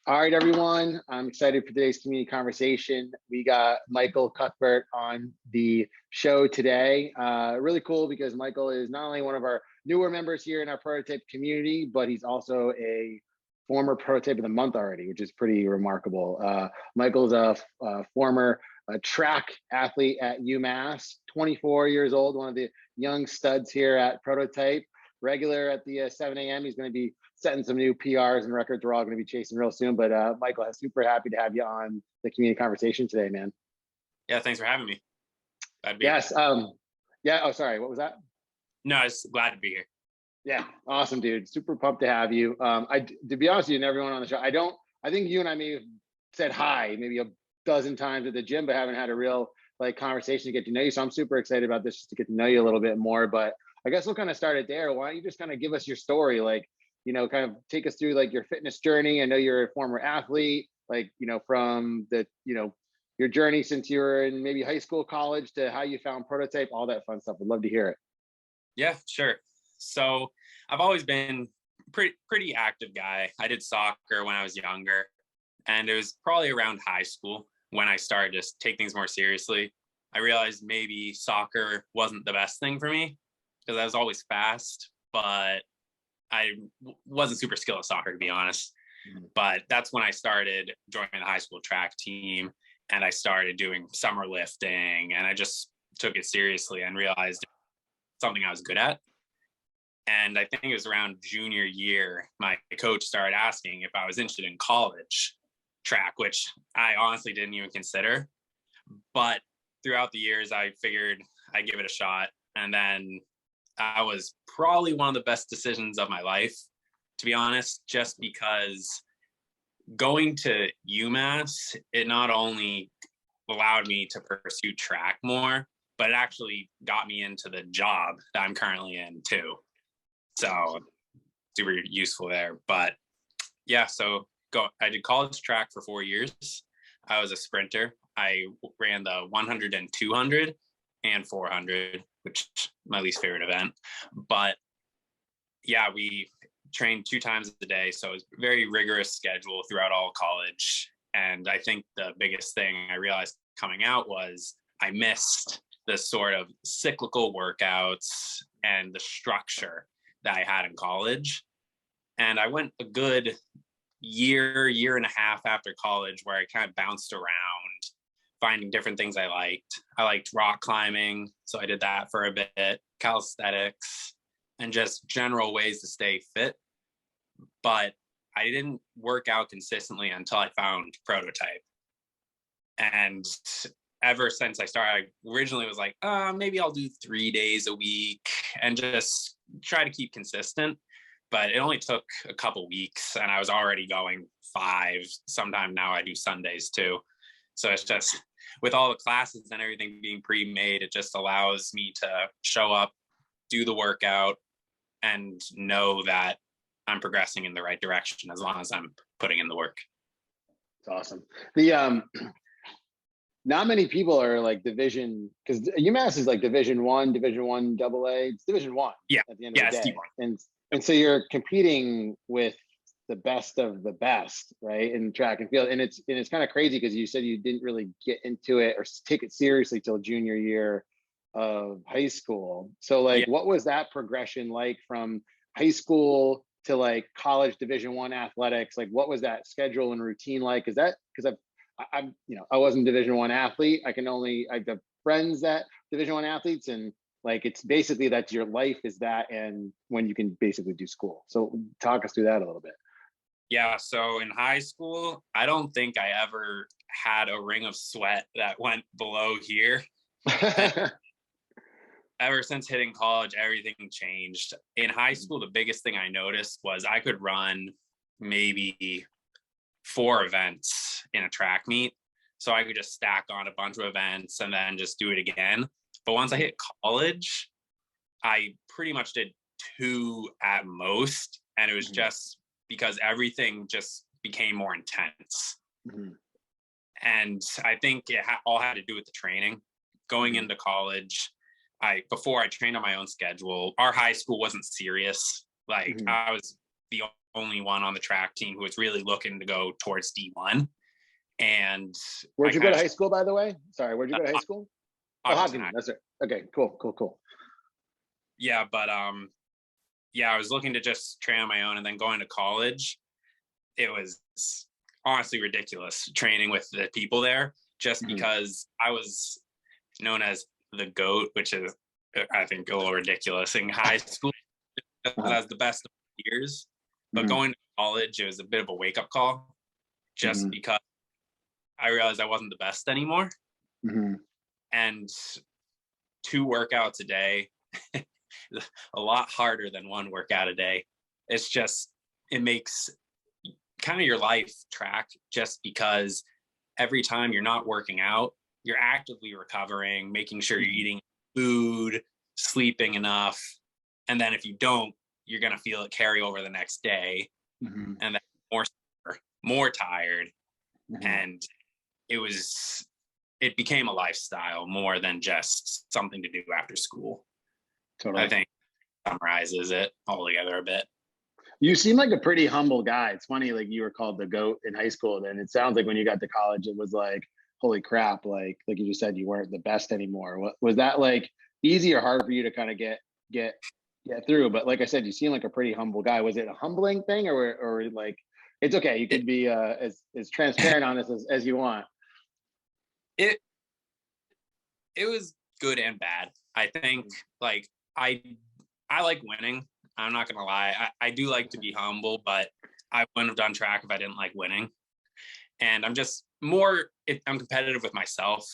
All right, everyone. I'm excited for today's community conversation. We got Micheal Cuthbert on the show today. Really cool because Micheal is not only one of our newer members here in our prototype community, but he's also a former prototype of the month already, which is pretty remarkable. Micheal's a former track athlete at UMass, 24 years old, one of the young studs here at Prototype. Regular at the 7 a.m. He's going to be setting some new PRs and records we're all going to be chasing real soon. But Micheal, I'm super happy to have you on the community conversation today, man. Yeah, thanks for having me. Yes. Yeah. Oh, sorry. What was that? No, I was glad to be here. Yeah. Awesome, dude. Super pumped to have you. To be honest with you and everyone on the show, I think you and I may have said hi maybe a dozen times at the gym, but haven't had a real conversation to get to know you. So I'm super excited about this just to get to know you a little bit more. But I guess we'll kind of start it there. Why don't you just kind of give us your story? Kind of take us through your fitness journey. I know you're a former athlete, from the, your journey since you were in maybe high school, college, to how you found Prototype, all that fun stuff. Would love to hear it. Yeah, sure. So I've always been pretty active guy. I did soccer when I was younger, and it was probably around high school when I started to take things more seriously. I realized maybe soccer wasn't the best thing for me because I was always fast, but I wasn't super skilled at soccer, to be honest. But that's when I started joining the high school track team, and I started doing summer lifting, and I just took it seriously and realized something I was good at. And I think it was around junior year, my coach started asking if I was interested in college track, which I honestly didn't even consider. But throughout the years, I figured I'd give it a shot. And then I was probably one of the best decisions of my life, to be honest, just because going to UMass, it not only allowed me to pursue track more, but it actually got me into the job that I'm currently in too. So super useful there. But yeah, I did college track for 4 years. I was a sprinter. I ran the 100 and 200 and 400, which is my least favorite event. But yeah, we trained 2 times a day. So it was a very rigorous schedule throughout all college. And I think the biggest thing I realized coming out was I missed the sort of cyclical workouts and the structure that I had in college. And I went a good year and a half after college where I kind of bounced around, finding different things I liked. I liked rock climbing, so I did that for a bit, calisthenics, and just general ways to stay fit. But I didn't work out consistently until I found Prototype. And ever since I started, I originally was like, maybe I'll do 3 days a week and just try to keep consistent. But it only took a couple weeks and I was already going 5. Sometime now I do Sundays too. So it's just with all the classes and everything being pre-made, it just allows me to show up, do the workout, and know that I'm progressing in the right direction as long as I'm putting in the work. It's awesome. The not many people are division, because UMass is Division One AA. It's Division One. Yeah. At the end of the day, and so you're competing with the best of the best, right, in track and field. And it's kind of crazy because you said you didn't really get into it or take it seriously till junior year of high school. So what was that progression like from high school to college Division One athletics? What was that schedule and routine like? Because I'm I wasn't Division One athlete. I have friends that Division One athletes, and it's basically that your life is that, and when you can basically do school. So talk us through that a little bit. Yeah, so in high school, I don't think I ever had a ring of sweat that went below here. Ever since hitting college, everything changed. In high school, the biggest thing I noticed was I could run maybe 4 events in a track meet. So I could just stack on a bunch of events and then just do it again. But once I hit college, I pretty much did 2 at most. And it was just because everything just became more intense. And I think it all had to do with the training. Going into college, before I trained on my own schedule, our high school wasn't serious. I was the only one on the track team who was really looking to go towards D1. And where'd you go to high school, by the way? Sorry, where'd you go to high school? Oh, Hopkins. That's it. Okay, cool. Yeah, but yeah, I was looking to just train on my own, and then going to college, it was honestly ridiculous training with the people there, just because I was known as the GOAT, which is, I think, a little ridiculous in high school. That was the best of years. But going to college, it was a bit of a wake-up call, just because I realized I wasn't the best anymore. And 2 workouts a day, a lot harder than 1 workout a day. It's just, it makes kind of your life track, just because every time you're not working out, you're actively recovering, making sure you're eating food, sleeping enough. And then if you don't, you're going to feel it carry over the next day, and then more tired. And it became a lifestyle more than just something to do after school. Totally. I think summarizes it all together a bit. You seem like a pretty humble guy. It's funny, like you were called the GOAT in high school. Then it sounds like when you got to college, it was like, holy crap, like you just said, you weren't the best anymore. Was that like easy or hard for you to kind of get through? But like I said, you seem like a pretty humble guy. Was it a humbling thing, or like, it's okay, you could be as transparent on this as you want? It was good and bad. I think, like, I like winning. I'm not gonna lie. I do like to be humble, but I wouldn't have done track if I didn't like winning. And I'm just I'm competitive with myself.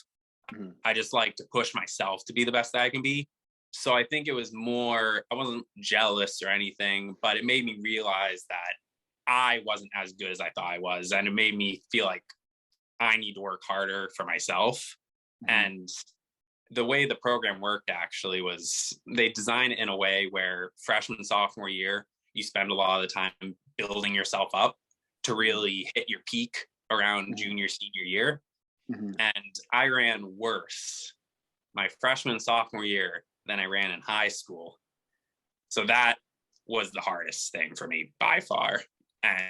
I just like to push myself to be the best that I can be. So I think it was more, I wasn't jealous or anything, but it made me realize that I wasn't as good as I thought I was. And it made me feel like I need to work harder for myself. And the way the program worked actually was they designed it in a way where freshman, sophomore year, you spend a lot of the time building yourself up to really hit your peak around junior, senior year. And I ran worse my freshman, sophomore year than I ran in high school. So that was the hardest thing for me by far. And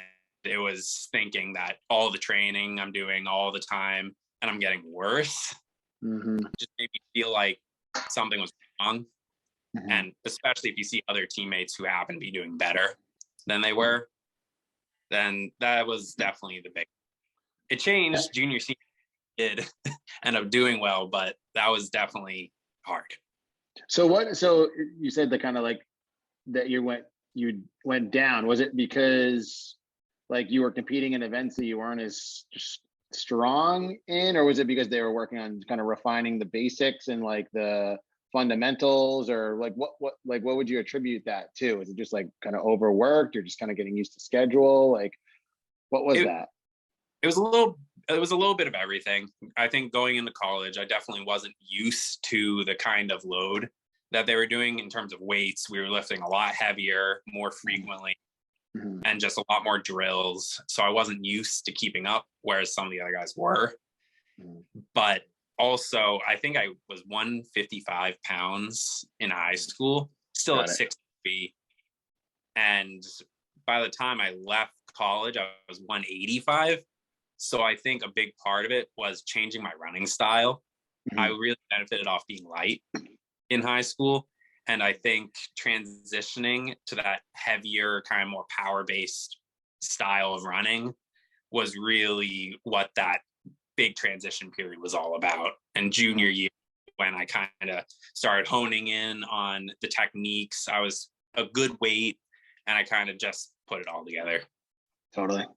it was thinking that all the training I'm doing all the time and I'm getting worse, just made me feel like something was wrong. And especially if you see other teammates who happen to be doing better than they were, then that was definitely the big. It changed junior, senior, did end up doing well, but that was definitely hard. So you said the kind of like that you went down. Was it because like you were competing in events that you weren't as strong in, or was it because they were working on kind of refining the basics and like the fundamentals, or like what would you attribute that to? Is it just like kind of overworked, or just kind of getting used to schedule? Like what was that? It was a little bit of everything. I think going into college, I definitely wasn't used to the kind of load that they were doing in terms of weights. We were lifting a lot heavier, more frequently, and just a lot more drills. So I wasn't used to keeping up, whereas some of the other guys were. But also, I think I was 155 pounds in high school, still at 6'3". And by the time I left college, I was 185. So I think a big part of it was changing my running style. I really benefited off being light in high school. And I think transitioning to that heavier, kind of more power-based style of running was really what that big transition period was all about. And junior year, when I kind of started honing in on the techniques, I was a good weight, and I kind of just put it all together. Totally.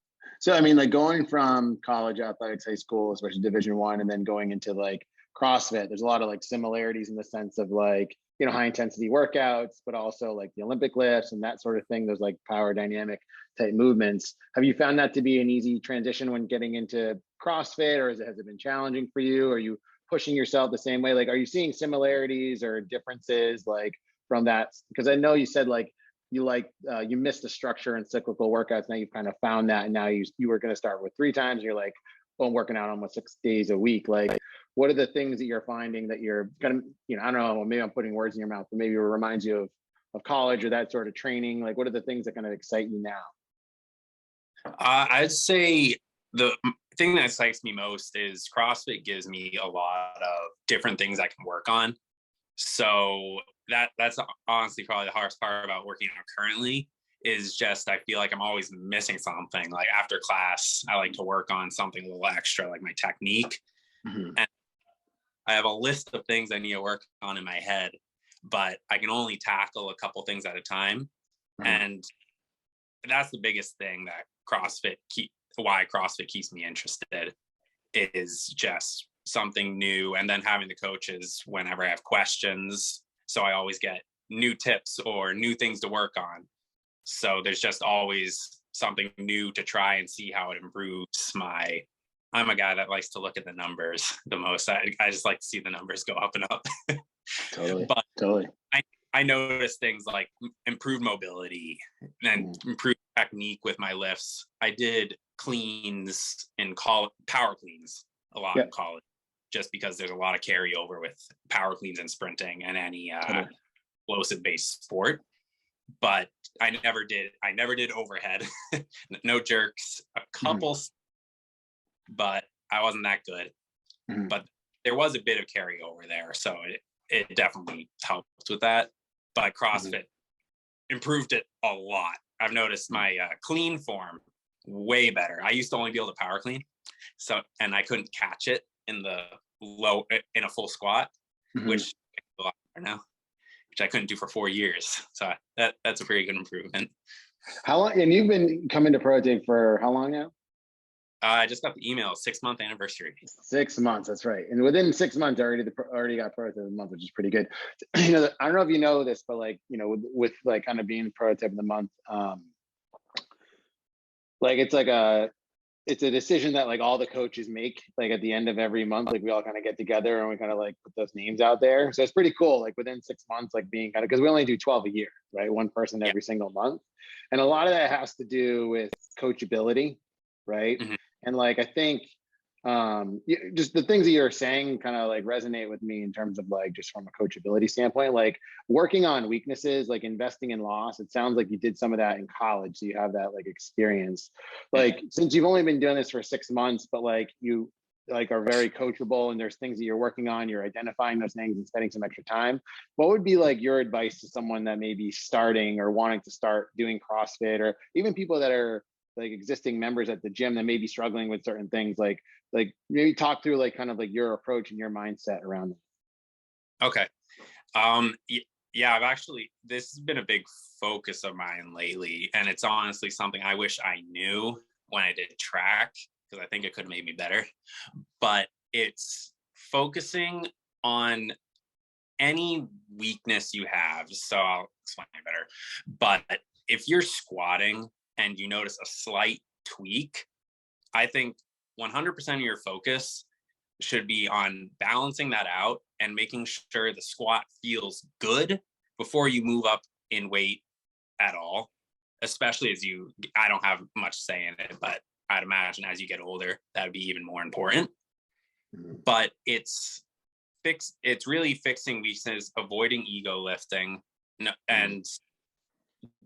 So, I mean, like going from college athletics, high school, especially Division I, and then going into like CrossFit, there's a lot of like similarities in the sense of like, you know, high intensity workouts, but also like the Olympic lifts and that sort of thing. There's like power dynamic type movements. Have you found that to be an easy transition when getting into CrossFit, or has it been challenging for you? Are you pushing yourself the same way? Like, are you seeing similarities or differences like from that? Because I know you said like, you missed the structure and cyclical workouts. Now you've kind of found that, and now you were going to start with 3 times. And you're like, well, I'm working out almost 6 days a week. Like, what are the things that you're finding that you're kind of, you know, I don't know, maybe I'm putting words in your mouth, but maybe it reminds you of college or that sort of training. Like, what are the things that kind of excite you now? I'd say the thing that excites me most is CrossFit gives me a lot of different things I can work on. So that's honestly probably the hardest part about working out currently is just I feel like I'm always missing something. Like after class, I like to work on something a little extra, like my technique. Mhm. And I have a list of things I need to work on in my head, but I can only tackle a couple things at a time. Mhm. And that's the biggest thing that why CrossFit keeps me interested is just something new. And then having the coaches whenever I have questions. So I always get new tips or new things to work on. So there's just always something new to try and see how it improves I'm a guy that likes to look at the numbers the most. I just like to see the numbers go up and up. Totally. But Totally. I noticed things like improved mobility and Mhm. improved technique with my lifts. I did cleans in college, power cleans a lot Yeah. in college, just because there's a lot of carryover with power cleans and sprinting and any Totally. explosive based sport. But I never did overhead, no jerks, a Mhm. couple, but I wasn't that good. Mhm. But there was a bit of carryover there. So it definitely helped with that. But Mhm. CrossFit improved it a lot. I've noticed my clean form way better. I used to only be able to power clean, and I couldn't catch it in a full squat, Mhm. which I can do a lot better now, which I couldn't do for 4 years. So that's a pretty good improvement. How long? And you've been coming to Protein for how long now? I just got the email 6-month anniversary. 6 months. That's right. And within 6 months, already got Prototype of the month, which is pretty good. I don't know if you know this, but like with like kind of being Prototype of the month, like it's a decision that like all the coaches make like at the end of every month. Like we all kind of get together and we kind of like put those names out there. So it's pretty cool. Like within 6 months, like being kind of, because we only do 12 a year, right? One person Yeah. every single month. And a lot of that has to do with coachability, right? Mhm. And like I think just the things that you're saying kind of like resonate with me in terms of like just from a coachability standpoint, like working on weaknesses, like investing in loss. It sounds like you did some of that in college, so you have that like experience. Like since you've only been doing this for 6 months, but like you like are very coachable and there's things that you're working on, you're identifying those things and spending some extra time. What would be like your advice to someone that may be starting or wanting to start doing CrossFit, or even people that are like existing members at the gym that may be struggling with certain things, like maybe talk through like kind of like your approach and your mindset around it. Okay. Yeah, this has been a big focus of mine lately. And it's honestly something I wish I knew when I did track, because I think it could have made me better. But it's focusing on any weakness you have. So I'll explain it better. But if you're squatting and you notice a slight tweak, I think 100% of your focus should be on balancing that out and making sure the squat feels good before you move up in weight at all. Especially I don't have much say in it, but I'd imagine as you get older, that would be even more important. Mhm. But it's really fixing weaknesses, avoiding ego lifting, and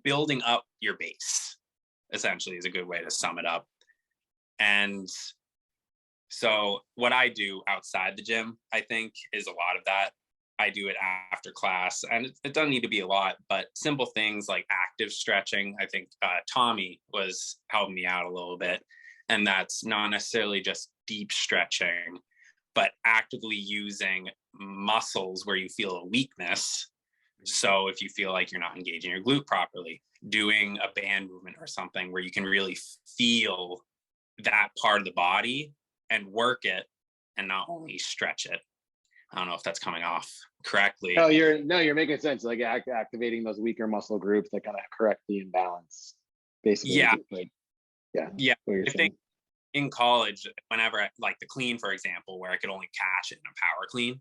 building up your base, essentially, is a good way to sum it up. And so what I do outside the gym, I think, is a lot of that. I do it after class, and it doesn't need to be a lot, but simple things like active stretching. I think Tommy was helping me out a little bit, and that's not necessarily just deep stretching, but actively using muscles where you feel a weakness. So if you feel like you're not engaging your glute properly, doing a band movement or something where you can really feel that part of the body and work it and not only stretch it. I don't know if that's coming off correctly. Oh, you're making sense. Like activating those weaker muscle groups that kind of correct the imbalance, basically. Yeah. Like, yeah, Yeah. what you're I think saying. in college, whenever like the clean, for example, where I could only catch it in a power clean,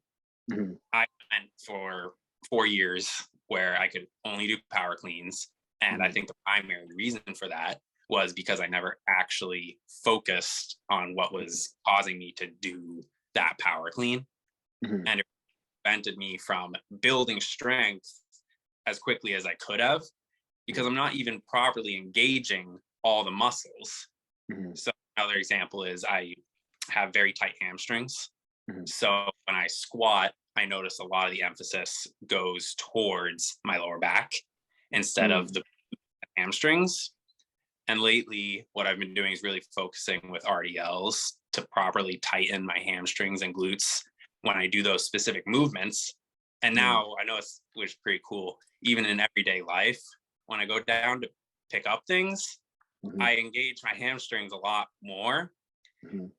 Mhm. I went for 4 years where I could only do power cleans. And I Mhm. think the primary reason for that was because I never actually focused on what was causing me to do that power clean. Mhm. And it prevented me from building strength as quickly as I could have, because I'm not even properly engaging all the muscles. Mhm. So another example is I have very tight hamstrings. Mhm. So when I squat, I notice a lot of the emphasis goes towards my lower back instead of the hamstrings. And lately, what I've been doing is really focusing with RDLs to properly tighten my hamstrings and glutes when I do those specific movements. And now I know it's, which is pretty cool, even in everyday life, when I go down to pick up things, I engage my hamstrings a lot more.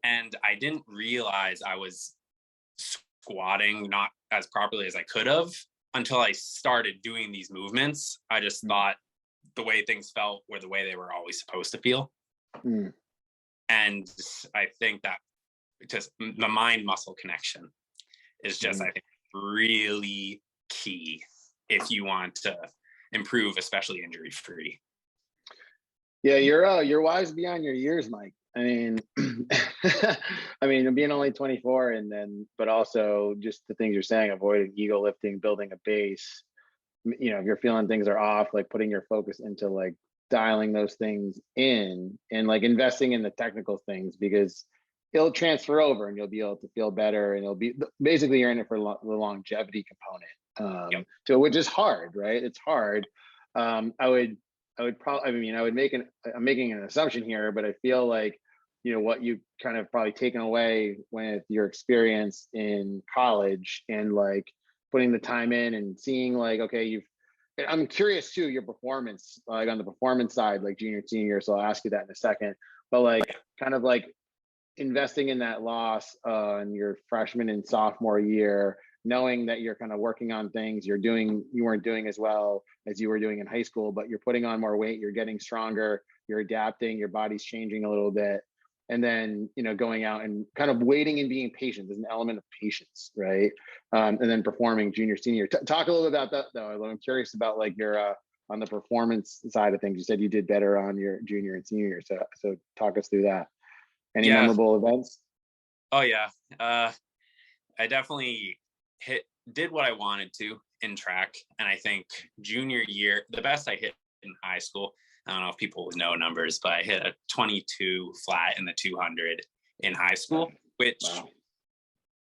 And I didn't realize I was squatting not as properly as I could have until I started doing these movements. I just thought the way things felt were the way they were always supposed to feel. And I think that just the mind muscle connection is just, I think, really key if you want to improve, especially injury free. Yeah, you're wise beyond your years, Mike. I mean, I mean, being only 24, and then, but also just the things you're saying, avoiding ego lifting, building a base. You know, if you're feeling things are off, like putting your focus into like dialing those things in and like investing in the technical things, because it'll transfer over and you'll be able to feel better, and it'll be basically you're in it for the longevity component, to which is hard, right? It's hard. I would probably, I mean, I'm making an assumption here, but I feel like, you know, what you kind of probably taken away with your experience in college and like putting the time in and seeing like, okay, I'm curious too, your performance, like on the performance side, like junior, senior. So I'll ask you that in a second, but like kind of like investing in that loss in your freshman and sophomore year, knowing that you're kind of working on things you weren't doing as well as you were doing in high school, but you're putting on more weight, you're getting stronger, you're adapting, your body's changing a little bit. And then, you know, going out and kind of waiting and being patient. There's an element of patience, right? And then performing junior, senior. Talk a little about that though. I'm curious about like your, on the performance side of things. You said you did better on your junior and senior year. So talk us through that. Any memorable events? Oh yeah. I definitely did what I wanted to in track. And I think junior year, the best I hit in high school, I don't know if people would know numbers, but I hit a 22 flat in the 200 in high school, which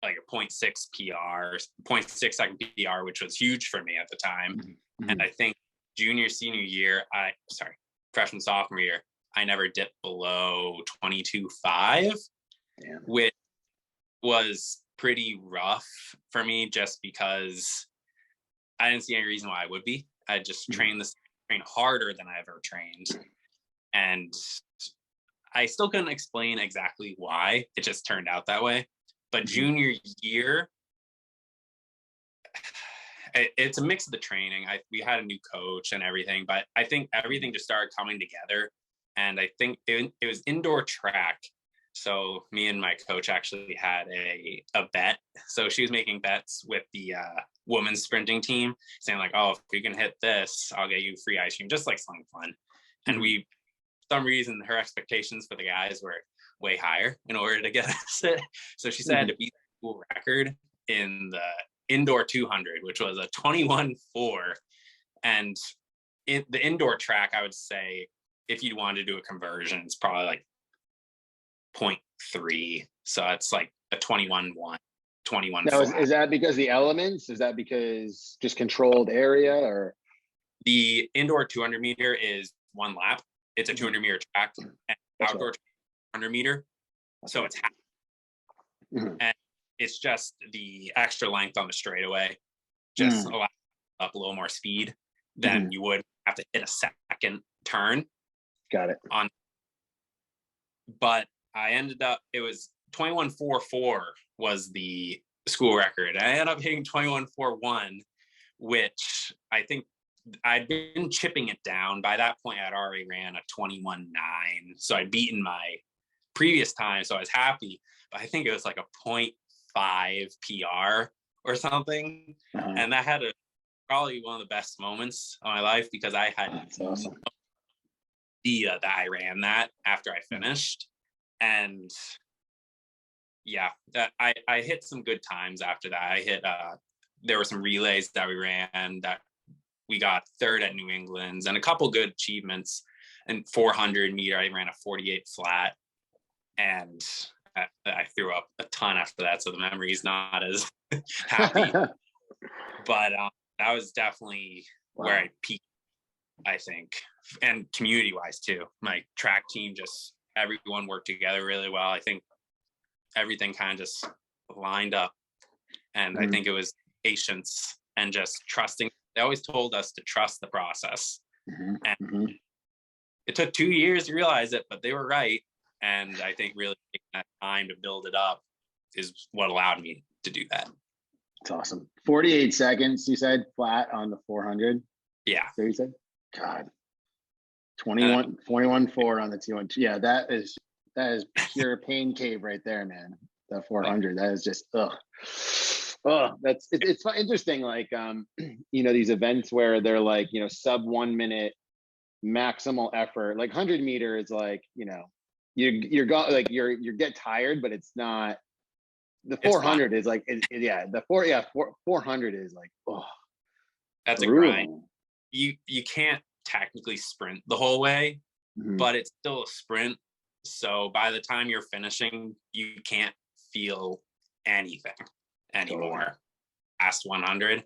like a 0.6 PR, 0.6 second PR, which was huge for me at the time. And I think junior, senior year, freshman, sophomore year, I never dipped below 22.5, which was pretty rough for me just because I didn't see any reason why I would be. I just trained harder than I ever trained. And I still couldn't explain exactly why. It just turned out that way. But junior year, it's a mix of the training. We had a new coach and everything, but I think everything just started coming together. And I think it was indoor track. So me and my coach actually had a bet. So she was making bets with the women's sprinting team, saying like, oh, if we can hit this, I'll get you free ice cream, just like something fun. And for some reason, her expectations for the guys were way higher in order to get us it. So she said I had to beat the school record in the indoor 200, which was a 21.4. And in the indoor track, I would say, if you wanted to do a conversion, it's probably like 0.3. So it's like a 21.1, 21. Now, is that because the elements? Is that because just controlled area, or? The indoor 200 meter is one lap. It's a 200 meter track, and outdoor 200 meter. So it's half. And it's just the extra length on the straightaway, just allow up a little more speed than you would have to hit a second turn. Got it. But I ended up, it was 21.44 was the school record. I ended up hitting 21.41, which I think I'd been chipping it down. By that point, I'd already ran a 21.9. So I'd beaten my previous time. So I was happy. But I think it was like a 0.5 PR or something. And that had probably one of the best moments of my life, because I had no idea that I ran that after I finished. And yeah, that I hit some good times after that. I hit there were some relays that we ran that we got third at New England's and a couple good achievements. And 400 meter, I ran a 48 flat, and I threw up a ton after that. So the memory is not as happy, but that was definitely where I peaked, I think, and community wise too. My track team, just everyone worked together really well. I think everything kind of just lined up, and I think it was patience and just trusting. They always told us to trust the process, and it took 2 years to realize it, but they were right. And I think really taking that time to build it up is what allowed me to do that. It's awesome. 48 seconds, you said, flat on the 400? Yeah. So you said? God. 21.4 on the 212. Yeah, that is pure pain cave right there, man. The 400. That is just it's interesting. Like these events where they're like, sub 1 minute maximal effort. Like 100 meter is like, you get tired, but it's not. The 400 is like, the 400 is like, that's a grind. You can't technically sprint the whole way, but it's still a sprint. So by the time you're finishing, you can't feel anything anymore past 100.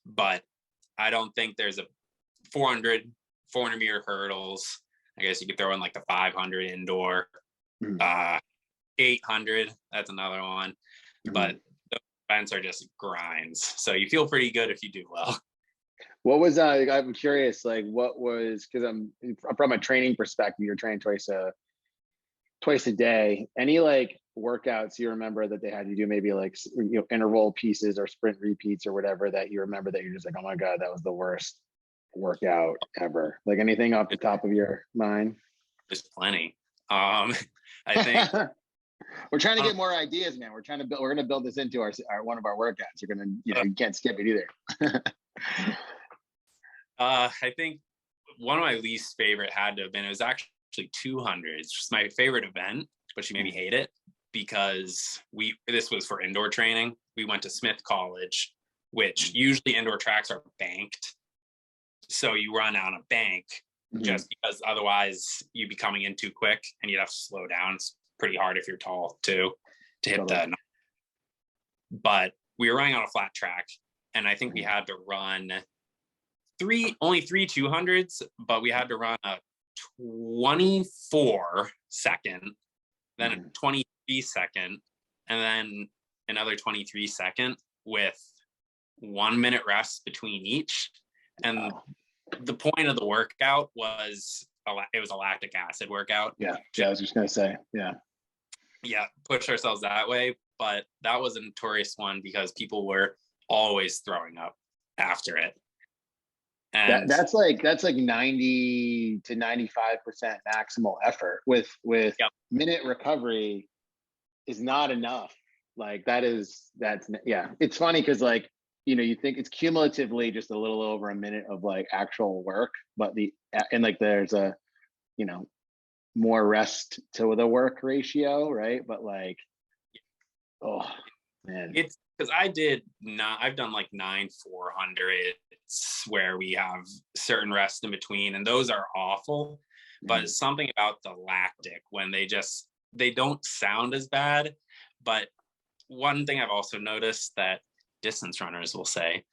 But I don't think there's a 400 meter hurdles. I guess you could throw in like the 500 indoor, 800. That's another one. But the events are just grinds. So you feel pretty good if you do well. What was I'm curious, like what was, because I'm from a training perspective, you're training twice a day. Any like workouts you remember that they had you do, maybe like interval pieces or sprint repeats or whatever, that you remember that you're just like, oh my God, that was the worst workout ever? Like anything off the top of your mind? There's plenty. I think we're trying to get more ideas, man. We're going to build this into our one of our workouts. You're going to, you can't skip it either. I think one of my least favorite had to have been, it was actually 200. It's just my favorite event, but she made me hate it because this was for indoor training. We went to Smith College, which usually indoor tracks are banked. So you run on a bank just because otherwise you'd be coming in too quick and you'd have to slow down. It's pretty hard if you're tall too to hit the. But we were running on a flat track, and I think we had to run only three 200s, but we had to run a 24 second, then a 23 second, and then another 23 second with 1 minute rest between each. And the point of the workout was it was a lactic acid workout. Yeah, I was just gonna say, push ourselves that way. But that was a notorious one because people were always throwing up after it. And that's like 90 to 95% maximal effort with minute recovery is not enough. Like that's it's funny because like, you think it's cumulatively just a little over a minute of like actual work, but there's a, more rest to the work ratio, right? But like, oh man, it's because I've done like 9 400s where we have certain rest in between, and those are awful. But it's something about the lactic when they don't sound as bad. But one thing I've also noticed that distance runners will say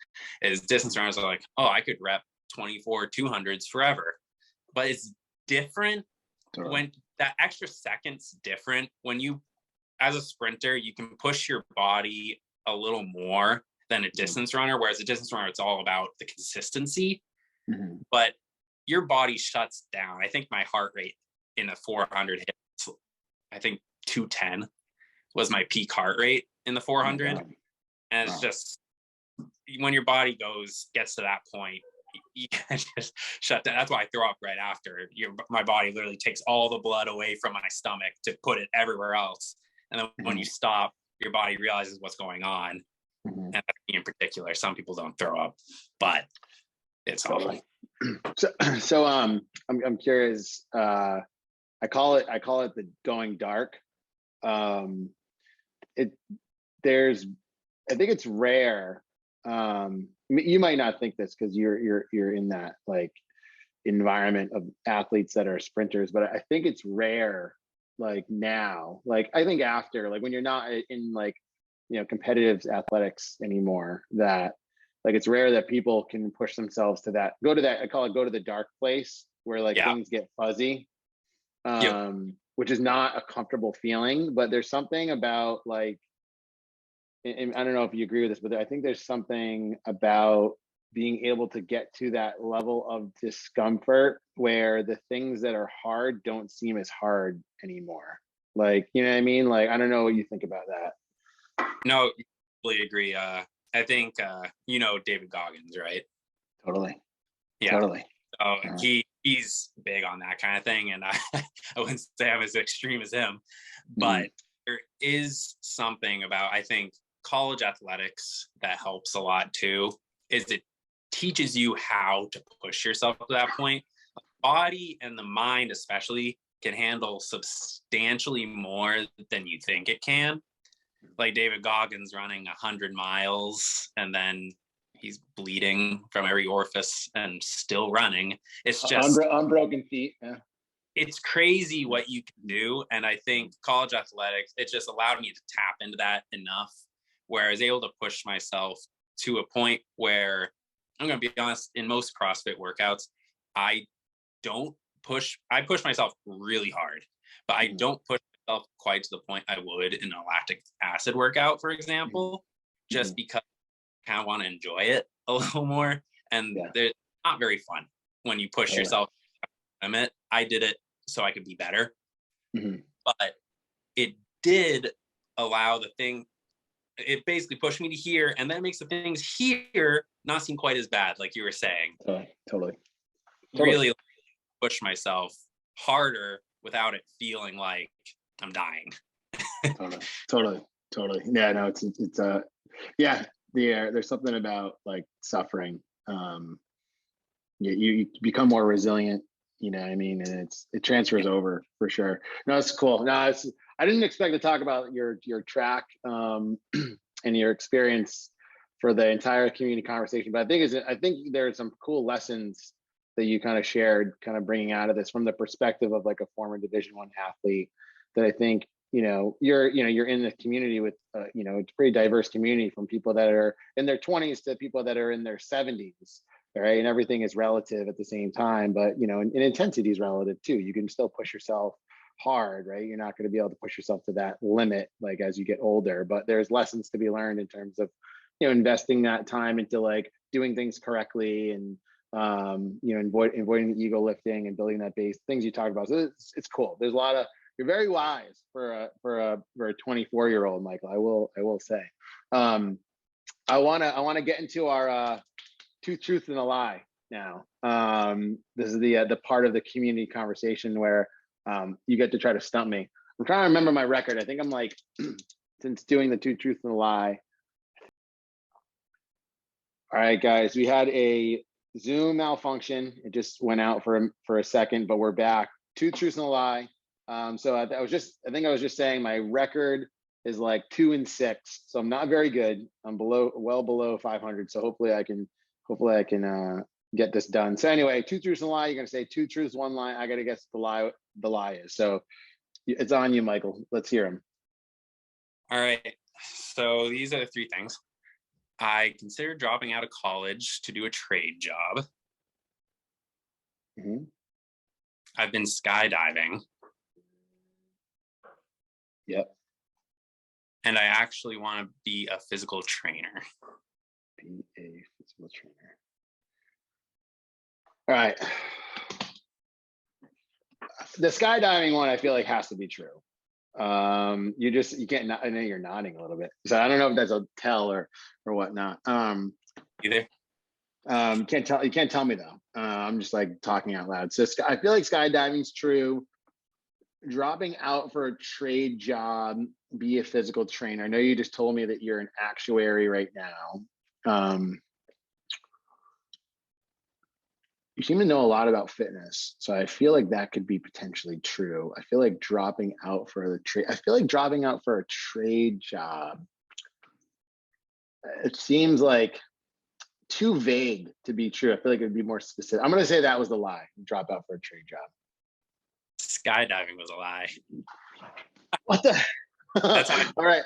is distance runners are like, oh, I could rep 24 200s forever. But it's different when that extra second's different. When you, as a sprinter, you can push your body a little more than a distance runner, whereas a distance runner, it's all about the consistency. But your body shuts down. I think my heart rate in a 400 hits, I think 210 was my peak heart rate in the 400. And it's just, when your body gets to that point, you can just shut down. That's why I throw up right after. My body literally takes all the blood away from my stomach to put it everywhere else. And then when you stop, your body realizes what's going on. And in particular, some people don't throw up, but it's awful. So I'm curious. I call it the going dark. I think it's rare. You might not think this because you're in that like environment of athletes that are sprinters, but I think it's rare, like now, like I think after, like when you're not in like, you know, competitive athletics anymore, that like it's rare that people can push themselves to that, go to that, I call it go to the dark place where like Yeah. things get fuzzy, Yep. which is not a comfortable feeling. But there's something about like, and I don't know if you agree with this, but I think there's something about being able to get to that level of discomfort where the things that are hard don't seem as hard anymore. Like, you know what I mean? Like, I don't know what you think about that. No, totally agree. I think you know David Goggins, right? Totally. Yeah. Totally. Oh, he's big on that kind of thing, and I I wouldn't say I'm as extreme as him, but there is something about, I think, college athletics that helps a lot too. Is it teaches you how to push yourself to that point. The body and the mind, especially, can handle substantially more than you think it can. Like David Goggins running 100 miles and then he's bleeding from every orifice and still running. It's just unbroken feet. Yeah. it's crazy what you can do. And I think college athletics, it just allowed me to tap into that enough where I was able to push myself to a point where, I'm going to be honest, in most CrossFit workouts, I push myself really hard, but I don't push myself quite to the point I would in an lactic acid workout, for example, just because I kind of want to enjoy it a little more. And they're not very fun when you push yourself to the limit. I did it so I could be better, but it did allow it basically pushed me to here, and then it makes the things here not seem quite as bad, like you were saying. Totally. Really push myself harder without it feeling like I'm dying. Totally. Yeah, no, it's yeah, there's something about like suffering. You become more resilient, you know what I mean? And it transfers over for sure. No, it's cool. No, I didn't expect to talk about your track and your experience for the entire community conversation, but I think there are some cool lessons that you kind of shared, kind of bringing out of this from the perspective of like a former Division I athlete, that I think, you're in the community with, it's a pretty diverse community, from people that are in their 20s to people that are in their 70s. Right. And everything is relative at the same time, but, and intensity is relative too. You can still push yourself hard, right? You're not going to be able to push yourself to that limit, like as you get older, but there's lessons to be learned in terms of, investing that time into like doing things correctly and, avoiding the ego lifting and building that base, things you talked about. So it's cool. There's you're very wise for a 24-year-old, Michael. I will say. I want to get into our two truths and a lie now. This is the part of the community conversation where you get to try to stump me. I'm trying to remember my record. I think I'm like, since doing the two truths and a lie. All right, guys, we had a Zoom malfunction. It just went out for a second, but we're back. Two truths and a lie. So I think I was just saying my record is like 2-6. So I'm not very good. I'm well below 500. So hopefully I can get this done. So anyway, two truths and a lie. You're gonna say two truths, one lie. I gotta guess the lie is. So it's on you, Michael. Let's hear them. All right. So these are the three things. I considered dropping out of college to do a trade job. I've been skydiving. Yep. And I actually want to be a physical trainer. Be a physical trainer. All right. The skydiving one, I feel like, has to be true. You can't. I know you're nodding a little bit, so I don't know if that's a tell or whatnot. Either. You can't tell me though. I'm just like talking out loud. So I feel like skydiving's true. Dropping out for a trade job, be a physical trainer. I know you just told me that you're an actuary right now. You seem to know a lot about fitness, so I feel like that could be potentially true. I feel like dropping out for a trade job. It seems like too vague to be true. I feel like it'd be more specific. I'm gonna say that was the lie. Drop out for a trade job. Skydiving was a lie. What the? That's my All right.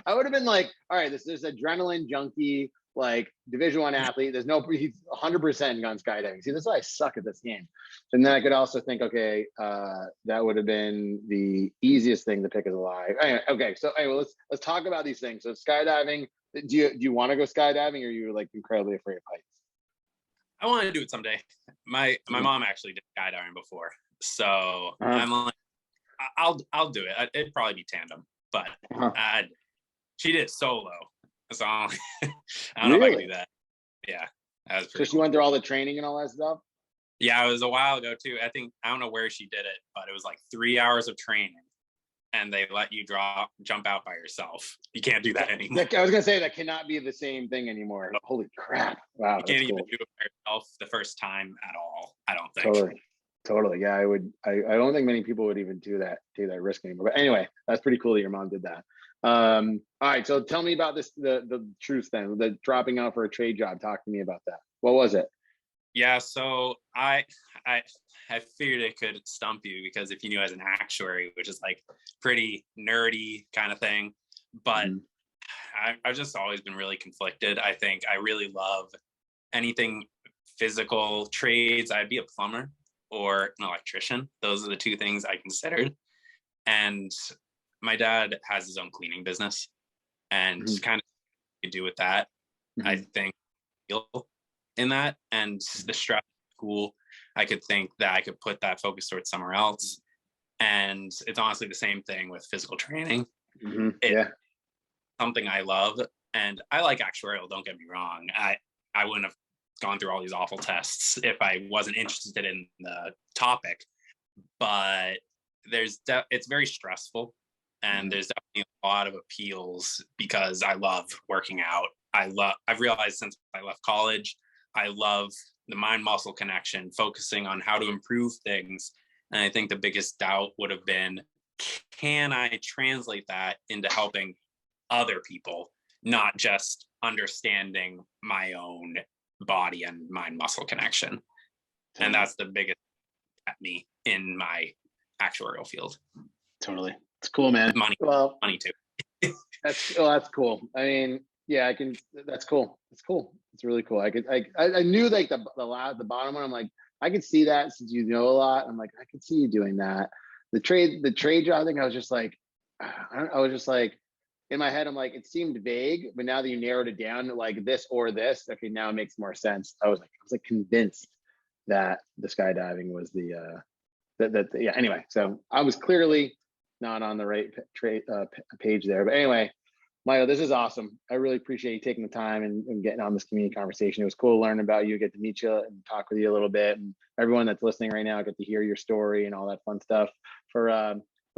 I would have been like, all right, this adrenaline junkie, like Division I athlete. He's 100% gone skydiving. See, this is why I suck at this game. And then I could also think, okay, that would have been the easiest thing to pick as a lie. Anyway, okay, so anyway, let's talk about these things. So skydiving. Do you want to go skydiving, or are you like incredibly afraid of heights? I want to do it someday. My mom actually did skydiving before, so I'm like, I'll do it. It'd probably be tandem, but she did it solo, so I don't know if I can do that. Yeah, that was pretty. So she went through all the training and all that stuff. Yeah, it was a while ago too. I don't know where she did it, but it was like 3 hours of training, and they let you jump out by yourself. You can't do that anymore. I was gonna say that cannot be the same thing anymore. Holy crap! Wow, you can't even do it by yourself the first time at all. I don't think. Totally. Yeah, I would. I don't think many people would even do that risk anymore. But anyway, that's pretty cool that your mom did that. All right, so tell me about this. The truth then. The dropping out for a trade job. Talk to me about that. What was it? Yeah, so I figured it could stump you, because if you knew as an actuary, which is like pretty nerdy kind of thing, but I've just always been really conflicted. I think I really love anything physical trades. I'd be a plumber or an electrician. Those are the two things I considered. And my dad has his own cleaning business, and kind of to do with that. I think in that, and the stress of school, I could think that I could put that focus towards somewhere else. And it's honestly the same thing with physical training. It's something I love, and I like actuarial, don't get me wrong. I wouldn't have gone through all these awful tests if I wasn't interested in the topic, but it's very stressful, and there's definitely a lot of appeals because I love working out. I've realized since I left college, I love the mind-muscle connection, focusing on how to improve things. And I think the biggest doubt would have been, can I translate that into helping other people, not just understanding my own body and mind-muscle connection? And that's the biggest at me in my actuarial field. Totally. It's cool, man. Money too. That's cool. I mean, yeah, that's cool. It's cool. It's really cool. I knew like the bottom one. I'm like, I could see that since you know a lot. I'm like, I could see you doing that. The trade job thing, I was just like, in my head, I'm like, it seemed vague, but now that you narrowed it down to like this or this, okay, now it makes more sense. I was convinced that the skydiving was yeah. Anyway, so I was clearly not on the right page there. But anyway, Michael, this is awesome. I really appreciate you taking the time and getting on this community conversation. It was cool to learn about you, get to meet you and talk with you a little bit. And everyone that's listening right now, get to hear your story and all that fun stuff. For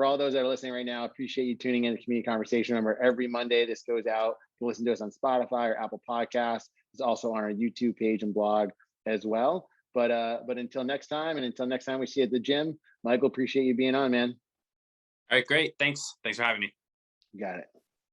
all those that are listening right now, I appreciate you tuning in to community conversation. Remember, every Monday this goes out. You can listen to us on Spotify or Apple Podcasts. It's also on our YouTube page and blog as well. But until next time, and until next time we see you at the gym, Michael, appreciate you being on, man. All right, great. Thanks for having me. You got it.